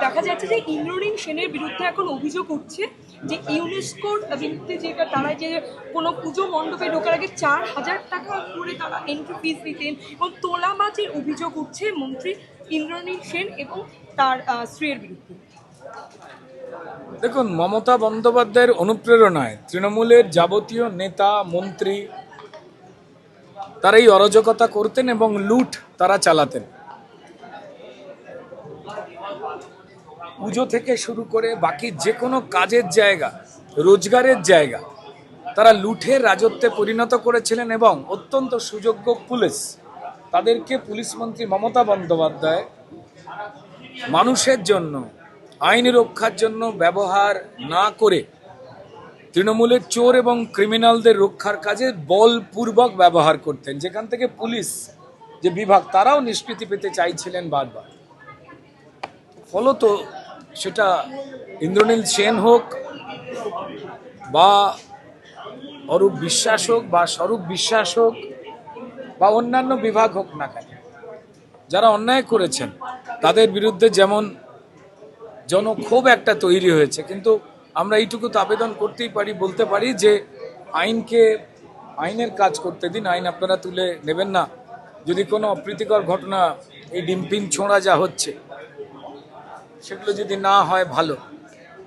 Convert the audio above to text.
দেখা যাচ্ছে যে ইন্দ্রনীল সেনের বিরুদ্ধে এখন অভিযোগ উঠছে যে ইউনেস্কোর বিরুদ্ধে যেটা তারা যে কোনো পুজো মণ্ডপে ঢোকার আগে 4,000 টাকা করে তারা এন্ট্রি ফিস দিতেন এবং তোলাবাজির অভিযোগ উঠছে মন্ত্রী ইন্দ্রনীল সেন এবং তার স্ত্রীর বিরুদ্ধে। দেখুন, মমতা বন্দ্যোপাধ্যায়ের অনুপ্রেরণায় তৃণমূলের যাবতীয় নেতা মন্ত্রী তারাই অরাজকতা করতেন এবং লুট তারা চালাতেন। পুজো থেকে শুরু করে বাকি যে কোনো কাজের জায়গা, রোজগারের জায়গা তারা লুঠের রাজত্বে পরিণত করেছিলেন এবং অত্যন্ত সুযোগ্য পুলিশ তাদেরকে পুলিশ মন্ত্রী মমতা বন্দ্যোপাধ্যায় মানুষের জন্য, আইন রক্ষার জন্য ব্যবহার না করে তৃণমূলের চোর এবং ক্রিমিনালদের রক্ষার কাজে বলপূর্বক ব্যবহার করতেন, যেখান থেকে পুলিশ যে বিভাগ তারাও নিষ্কৃতি পেতে চাইছিলেন বারবার। ফলত সেটা ইন্দ্রনীল সেন হোক বা অরূপ বিশ্বাস হোক বা স্বরূপ বিশ্বাস হোক বা অন্যান্য বিভাগ হোক না কেন, যারা অন্যায় করেছেন তাদের বিরুদ্ধে যেমন জনক্ষোভ একটা তৈরি হয়েছে, কিন্তু আমরা এইটুকু তো আবেদন করতেই পারি, বলতে পারি যে আইনের কাজ করতে দিন, আইন আপনারা তুলে নেবেন না। যদি কোনো অপ্রীতিকর ঘটনা, এই ডিম্পিং ছোঁড়া যা হচ্ছে, সেগুলো যদি না হয় ভালো।